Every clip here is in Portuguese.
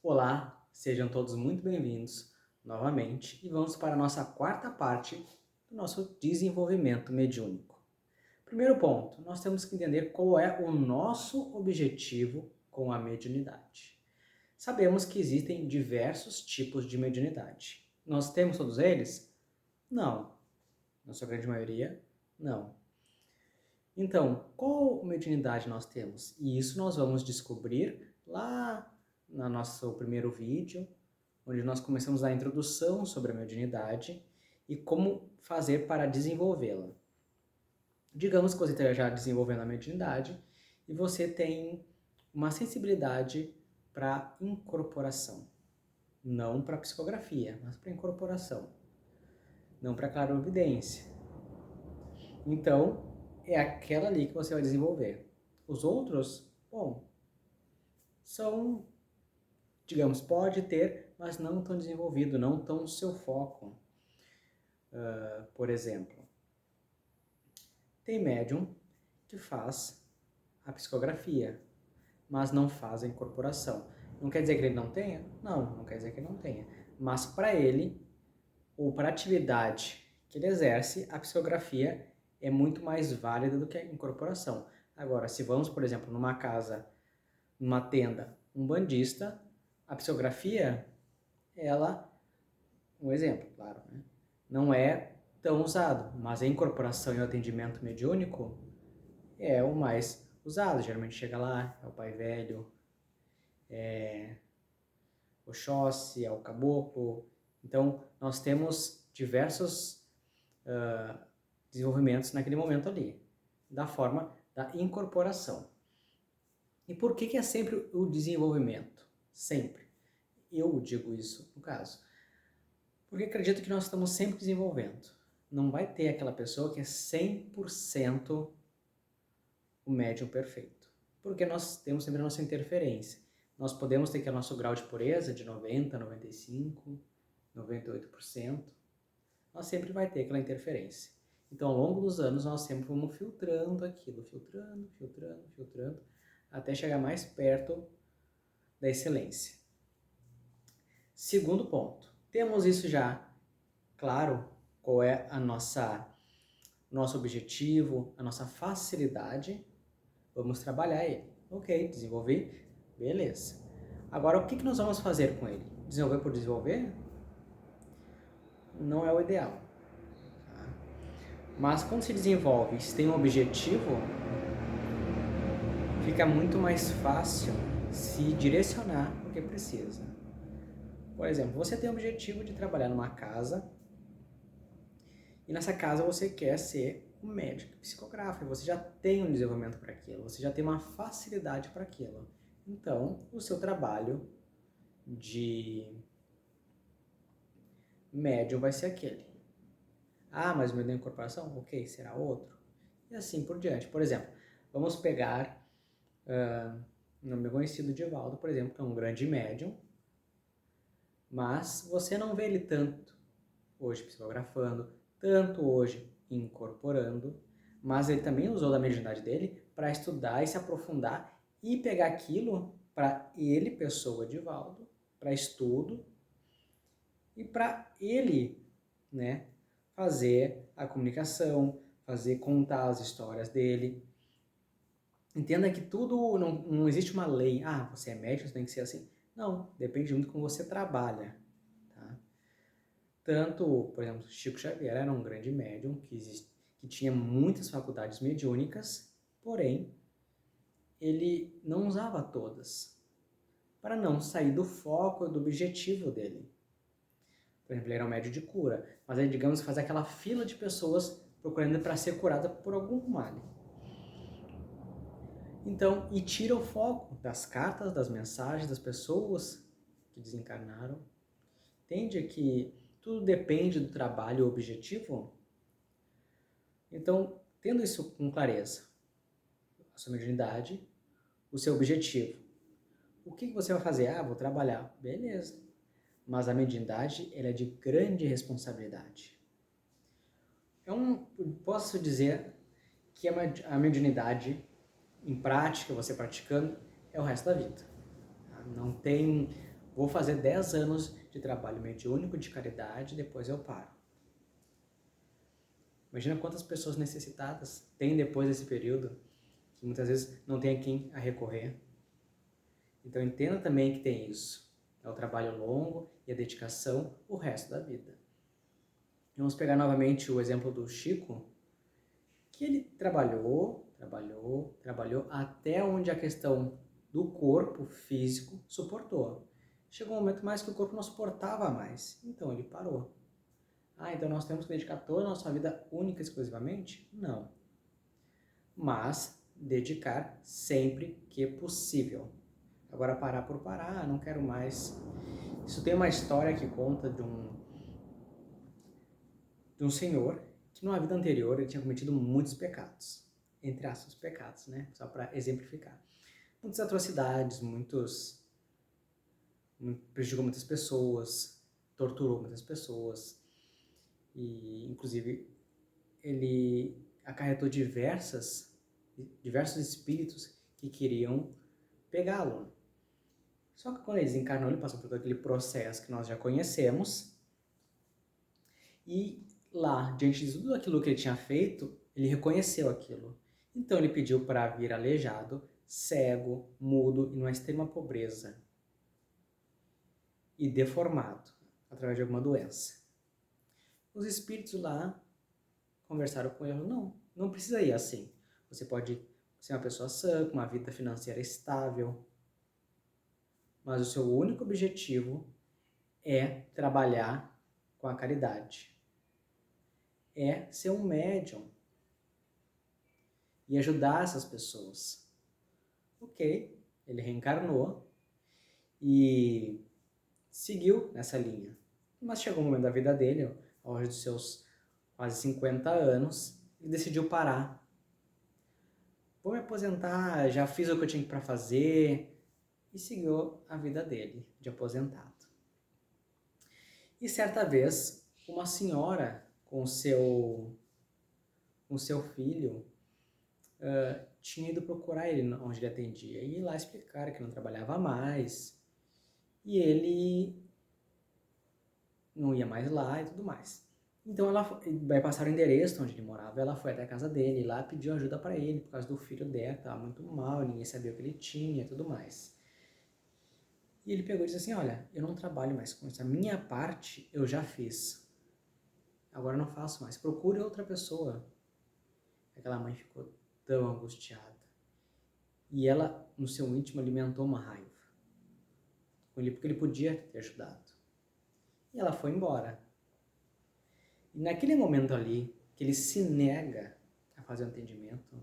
Olá, sejam todos muito bem-vindos novamente e vamos para a nossa quarta parte do nosso desenvolvimento mediúnico. Primeiro ponto, nós temos que entender qual é o nosso objetivo com a mediunidade. Sabemos que existem diversos tipos de mediunidade. Nós temos todos eles? Não. Na sua grande maioria, não. Então, qual mediunidade nós temos? E isso nós vamos descobrir lá no nosso primeiro vídeo, onde nós começamos a introdução sobre a mediunidade e como fazer para desenvolvê-la. Digamos que você esteja já desenvolvendo a mediunidade e você tem uma sensibilidade para incorporação. Não para psicografia, mas para incorporação. Não para clarividência. Então, é aquela ali que você vai desenvolver. Os outros, bom, são, digamos, pode ter, mas não tão desenvolvido, não tão no seu foco. Por exemplo, tem médium que faz a psicografia, mas não faz a incorporação. Não quer dizer que ele não tenha? Não, não quer dizer que ele não tenha. Mas para ele, ou para a atividade que ele exerce, a psicografia é muito mais válida do que a incorporação. Agora, se vamos, por exemplo, numa casa, numa tenda, um bandista, a psicografia, ela, um exemplo, claro, né? Não é tão usado, mas a incorporação e o atendimento mediúnico é o mais usado. Geralmente chega lá, é o pai velho, é o Oxóssi, é o caboclo. Então, nós temos diversos desenvolvimentos naquele momento ali, da forma da incorporação. E por que é sempre o desenvolvimento? Sempre. Eu digo isso, no caso. Porque acredito que nós estamos sempre desenvolvendo. Não vai ter aquela pessoa que é 100% o médium perfeito. Porque nós temos sempre a nossa interferência. Nós podemos ter que o nosso grau de pureza de 90%, 95%, 98%. Nós sempre vai ter aquela interferência. Então, ao longo dos anos, nós sempre vamos filtrando aquilo, filtrando, até chegar mais perto da excelência. Segundo ponto, temos isso já claro, qual é a nosso objetivo, a nossa facilidade, vamos trabalhar ele. Ok, desenvolver, beleza. Agora, o que nós vamos fazer com ele? Desenvolver por desenvolver? Não é o ideal. Tá? Mas quando se desenvolve e se tem um objetivo, fica muito mais fácil se direcionar o que precisa. Por exemplo, você tem o objetivo de trabalhar numa casa e nessa casa você quer ser um médico psicógrafo, você já tem um desenvolvimento para aquilo, você já tem uma facilidade para aquilo. Então, o seu trabalho de médium vai ser aquele. Ah, mas o meu da incorporação? Ok, será outro. E assim por diante. Por exemplo, vamos pegar um meu conhecido Divaldo, por exemplo, que é um grande médium, mas você não vê ele tanto hoje psicografando, tanto hoje incorporando, mas ele também usou da mediunidade dele para estudar e se aprofundar e pegar aquilo para ele, pessoa Divaldo, para estudo e para ele, né, fazer a comunicação, fazer contar as histórias dele. Entenda que tudo, não existe uma lei, você é médico, você tem que ser assim. Não, depende muito como você trabalha. Tá? Tanto, por exemplo, Chico Xavier era um grande médium que tinha muitas faculdades mediúnicas, porém, ele não usava todas, para não sair do foco do objetivo dele. Por exemplo, ele era um médium de cura, mas aí, digamos, fazer aquela fila de pessoas procurando para ser curada por algum mal. Então, e tira o foco das cartas, das mensagens, das pessoas que desencarnaram. Entende que tudo depende do trabalho objetivo? Então, tendo isso com clareza, a sua mediunidade, o seu objetivo. O que você vai fazer? Vou trabalhar. Beleza. Mas a mediunidade, ela é de grande responsabilidade. Posso dizer que a mediunidade, em prática, você praticando, é o resto da vida. Não tem vou fazer 10 anos de trabalho mediúnico, de caridade, depois eu paro. Imagina quantas pessoas necessitadas tem depois desse período, que muitas vezes não tem a quem a recorrer. Então entenda também que tem isso. É o trabalho longo e a dedicação o resto da vida. Vamos pegar novamente o exemplo do Chico, que ele trabalhou até onde a questão do corpo físico suportou. Chegou um momento mais que o corpo não suportava mais, então ele parou. Então nós temos que dedicar toda a nossa vida única e exclusivamente? Não. Mas dedicar sempre que possível. Agora parar por parar, não quero mais. Isso tem uma história que conta de um senhor que numa vida anterior ele tinha cometido muitos pecados. Entre aspas, pecados, né? Só para exemplificar. Muitas atrocidades, prejudicou muitas pessoas, torturou muitas pessoas. E, inclusive, ele acarretou diversos espíritos que queriam pegá-lo. Só que quando ele desencarnou, ele passou por todo aquele processo que nós já conhecemos. E lá, diante de tudo aquilo que ele tinha feito, ele reconheceu aquilo. Então ele pediu para vir aleijado, cego, mudo e numa extrema pobreza. E deformado, através de alguma doença. Os espíritos lá conversaram com ele, não precisa ir assim. Você pode ser uma pessoa sã, com uma vida financeira estável, mas o seu único objetivo é trabalhar com a caridade. É ser um médium e ajudar essas pessoas. Ok, ele reencarnou e seguiu nessa linha. Mas chegou um momento da vida dele, ao longe dos seus quase 50 anos, ele decidiu parar. Vou me aposentar, já fiz o que eu tinha para fazer, e seguiu a vida dele, de aposentado. E certa vez, uma senhora com seu filho tinha ido procurar ele onde ele atendia, e lá explicaram que não trabalhava mais, e ele não ia mais lá e tudo mais. Então ela vai passar o endereço onde ele morava, ela foi até a casa dele, e lá pediu ajuda para ele, por causa do filho dela, que estava muito mal, ninguém sabia o que ele tinha e tudo mais. E ele pegou e disse assim, olha, eu não trabalho mais com isso, a minha parte eu já fiz. Agora eu não faço mais, procure outra pessoa. Aquela mãe ficou tão angustiada. E ela, no seu íntimo, alimentou uma raiva com ele, porque ele podia ter ajudado. E ela foi embora. E naquele momento ali, que ele se nega a fazer um atendimento,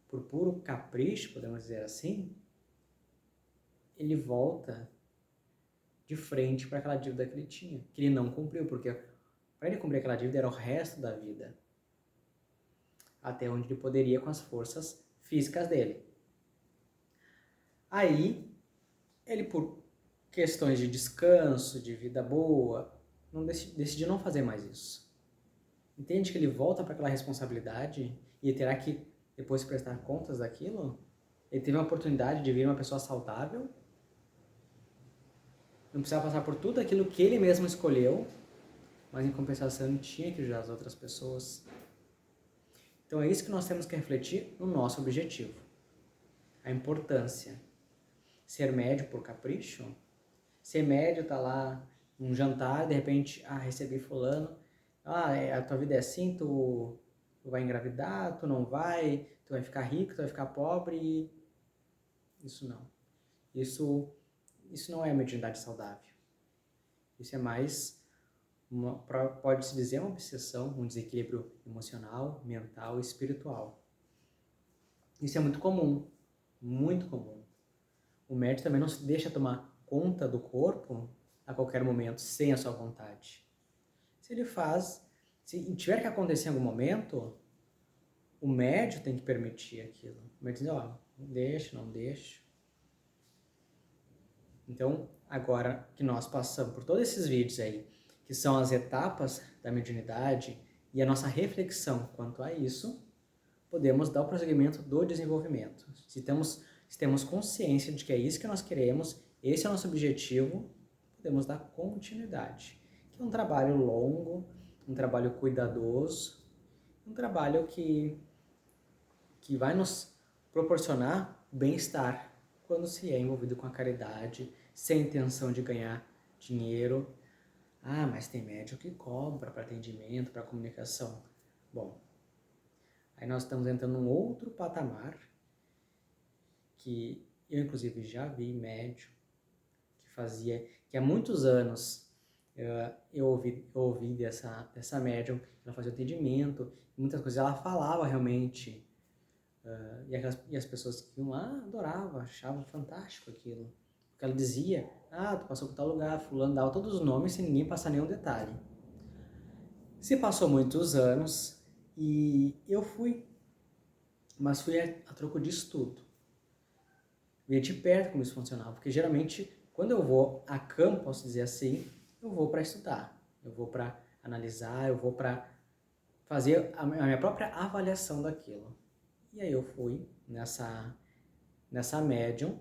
por puro capricho, podemos dizer assim, ele volta de frente para aquela dívida que ele tinha, que ele não cumpriu, porque para ele cumprir aquela dívida era o resto da vida, até onde ele poderia com as forças físicas dele. Aí, ele por questões de descanso, de vida boa, decidiu não fazer mais isso. Entende que ele volta para aquela responsabilidade e ele terá que depois prestar contas daquilo? Ele teve uma oportunidade de vir uma pessoa saudável, não precisava passar por tudo aquilo que ele mesmo escolheu, mas em compensação ele tinha que ajudar as outras pessoas. Então é isso que nós temos que refletir no nosso objetivo. A importância. Ser médio por capricho? Ser médio tá lá num jantar, de repente, recebi fulano, a tua vida é assim, tu vai engravidar, tu não vai, tu vai ficar rico, tu vai ficar pobre. Isso não. Isso não é mediunidade saudável. Isso é mais, pode-se dizer, uma obsessão, um desequilíbrio emocional, mental e espiritual. Isso é muito comum, muito comum. O médico também não se deixa tomar conta do corpo a qualquer momento, sem a sua vontade. Se ele faz, se tiver que acontecer em algum momento, o médico tem que permitir aquilo. O médico diz, não deixa. Então, agora que nós passamos por todos esses vídeos aí, que são as etapas da mediunidade e a nossa reflexão quanto a isso, podemos dar o prosseguimento do desenvolvimento. Se temos consciência de que é isso que nós queremos, esse é o nosso objetivo, podemos dar continuidade, que é um trabalho longo, um trabalho cuidadoso, um trabalho que vai nos proporcionar bem-estar quando se é envolvido com a caridade, sem intenção de ganhar dinheiro. Ah, mas tem médium que cobra para atendimento, para comunicação. Bom, aí nós estamos entrando num outro patamar que eu, inclusive, já vi médium que fazia, que há muitos anos eu ouvi dessa médium, ela fazia atendimento, muitas coisas ela falava realmente, e as pessoas que iam lá adoravam, achavam fantástico aquilo. Porque ela dizia, tu passou por tal lugar, fulano, dava todos os nomes sem ninguém passar nenhum detalhe. Se passou muitos anos e eu fui, mas fui a troco de estudo. Via de perto como isso funcionava, porque geralmente quando eu vou a campo, posso dizer assim, eu vou para estudar, eu vou para analisar, eu vou para fazer a minha própria avaliação daquilo. E aí eu fui nessa médium,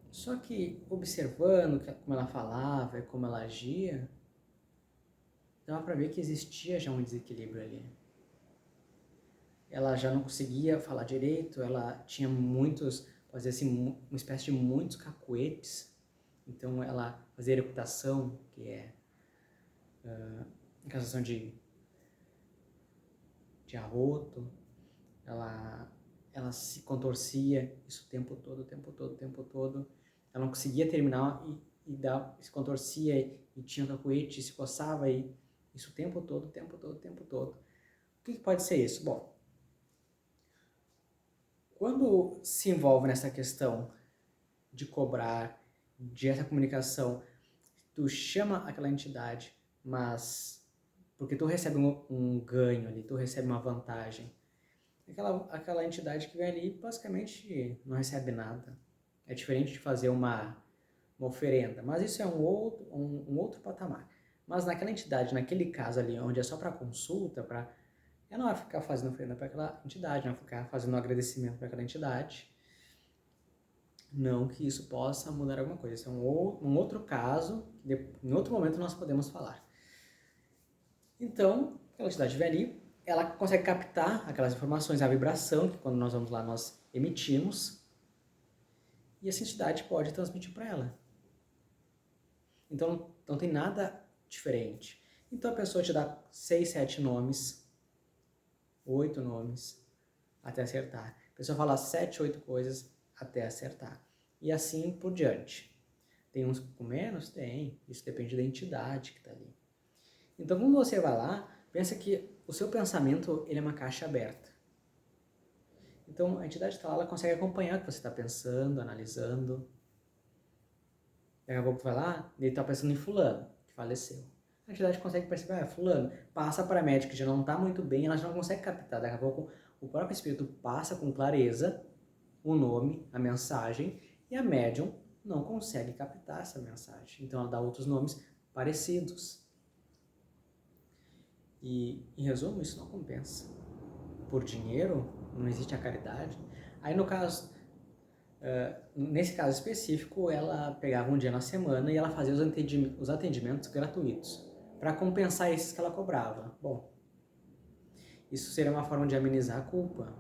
só que observando como ela falava e como ela agia, dava para ver que existia já um desequilíbrio ali. Ela já não conseguia falar direito, ela tinha muitos, pode dizer assim, uma espécie de muitos cacuetes. Então ela fazia eructação, que é sensação de arroto, ela se contorcia isso o tempo todo. Ela não conseguia terminar se contorcia e tinha cacuete, se coçava e isso o tempo todo. O que pode ser isso? Bom, quando se envolve nessa questão de cobrar, de essa comunicação, tu chama aquela entidade, mas porque tu recebe um ganho ali, tu recebe uma vantagem. Aquela entidade que vem ali basicamente não recebe nada. É diferente de fazer uma oferenda, mas isso é um outro patamar. Mas naquela entidade, naquele caso ali, onde é só para consulta, ela não vai ficar fazendo oferenda para aquela entidade, não vai ficar fazendo um agradecimento para aquela entidade. Não que isso possa mudar alguma coisa. Isso é um outro caso, que em outro momento nós podemos falar. Então, aquela entidade vem ali, ela consegue captar aquelas informações, a vibração, que quando nós vamos lá nós emitimos, e essa entidade pode transmitir para ela. Então, não tem nada diferente. Então a pessoa te dá 6, 7 nomes, 8 nomes, até acertar. A pessoa fala 7, 8 coisas até acertar. E assim por diante. Tem uns com menos? Tem. Isso depende da entidade que está ali. Então, quando você vai lá, pensa que o seu pensamento ele é uma caixa aberta. Então, a entidade está lá, ela consegue acompanhar o que você está pensando, analisando. Daqui a pouco tu vai lá, ele está pensando em fulano, que faleceu. A entidade consegue perceber, fulano, passa para a médica que já não está muito bem, ela já não consegue captar. Daqui a pouco o próprio espírito passa com clareza o nome, a mensagem, e a médium não consegue captar essa mensagem. Então ela dá outros nomes parecidos. E, em resumo, isso não compensa. Por dinheiro, não existe a caridade. Aí, no caso, nesse caso específico, ela pegava um dia na semana e ela fazia os atendimentos gratuitos, para compensar esses que ela cobrava. Bom, isso seria uma forma de amenizar a culpa.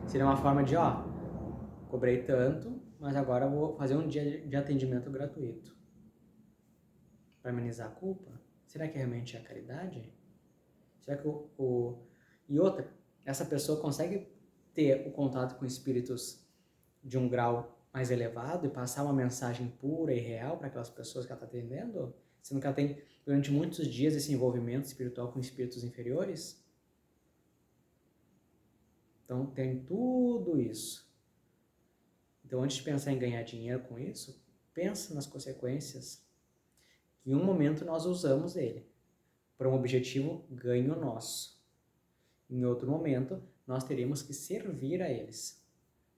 Seria uma forma de, cobrei tanto, mas agora eu vou fazer um dia de atendimento gratuito. Para amenizar a culpa? Será que realmente é a caridade? Será que E outra, essa pessoa consegue ter o contato com espíritos de um grau mais elevado e passar uma mensagem pura e real para aquelas pessoas que ela está atendendo? Sendo que ela tem, durante muitos dias, esse envolvimento espiritual com espíritos inferiores? Então, tem tudo isso. Então, antes de pensar em ganhar dinheiro com isso, pensa nas consequências. Em um momento nós usamos ele para um objetivo ganho nosso. Em outro momento, nós teríamos que servir a eles,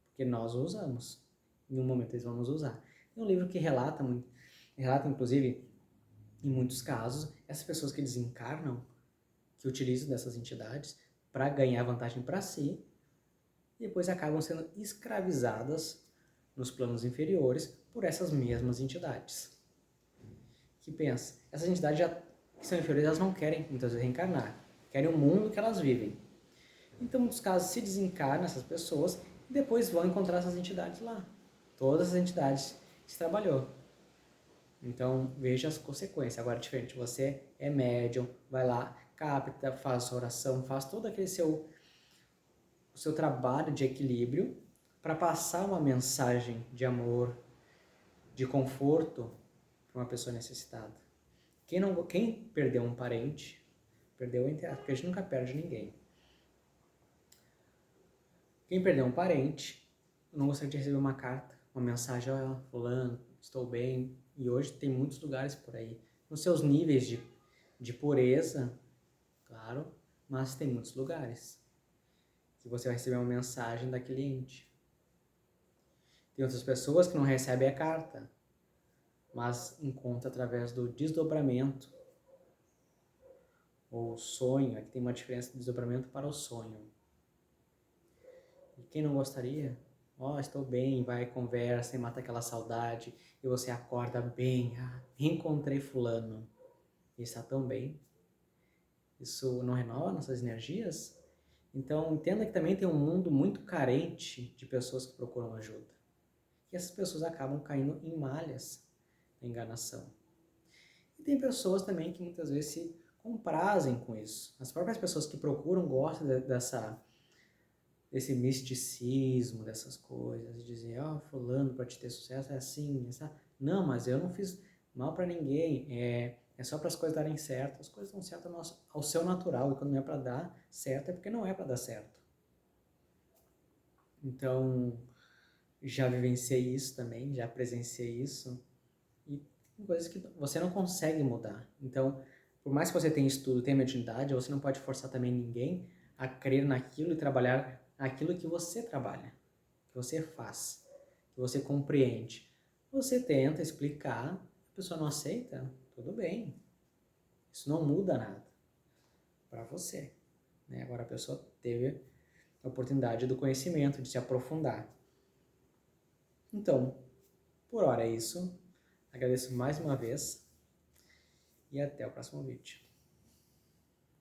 porque nós o usamos. Em um momento eles vão nos usar. É um livro que relata inclusive, em muitos casos, essas pessoas que desencarnam, que utilizam dessas entidades para ganhar vantagem para si, e depois acabam sendo escravizadas nos planos inferiores por essas mesmas entidades. Que pensa, essas entidades que são inferiores, elas não querem muitas vezes reencarnar, querem o mundo que elas vivem. Então, em muitos casos, se desencarnam essas pessoas e depois vão encontrar essas entidades lá. Todas as entidades que se trabalhou. Então, veja as consequências. Agora, diferente, você é médium, vai lá, capta, faz sua oração, faz todo aquele o seu trabalho de equilíbrio para passar uma mensagem de amor, de conforto para uma pessoa necessitada. Quem perdeu um parente, perdeu entre aspas, porque a gente nunca perde ninguém. Quem perdeu um parente, não gostaria de receber uma carta, uma mensagem, ó, fulano, estou bem. E hoje tem muitos lugares por aí, nos seus níveis de pureza, claro, mas tem muitos lugares que você vai receber uma mensagem daquele ente. Tem outras pessoas que não recebem a carta, mas encontram através do desdobramento ou sonho. Aqui tem uma diferença do desdobramento para o sonho. E quem não gostaria? Ó, estou bem, vai, conversa e mata aquela saudade, e você acorda bem, encontrei fulano, e está tão bem. Isso não renova nossas energias? Então, entenda que também tem um mundo muito carente de pessoas que procuram ajuda. E essas pessoas acabam caindo em malhas da enganação. E tem pessoas também que muitas vezes se comprazem com isso. As próprias pessoas que procuram gostam desse misticismo, dessas coisas, dizem, ó, fulano, para te ter sucesso é assim, essa. Não, mas eu não fiz mal para ninguém, é só para as coisas darem certo. As coisas dão certo ao seu natural, e quando não é para dar certo, é porque não é para dar certo. Então, já vivenciei isso também, já presenciei isso, e tem coisas que você não consegue mudar. Então, por mais que você tenha estudo, tenha mediunidade, você não pode forçar também ninguém a crer naquilo e trabalhar aquilo que você trabalha, que você faz, que você compreende. Você tenta explicar, a pessoa não aceita, tudo bem. Isso não muda nada para você, né? Agora a pessoa teve a oportunidade do conhecimento, de se aprofundar. Então, por hora é isso. Agradeço mais uma vez e até o próximo vídeo.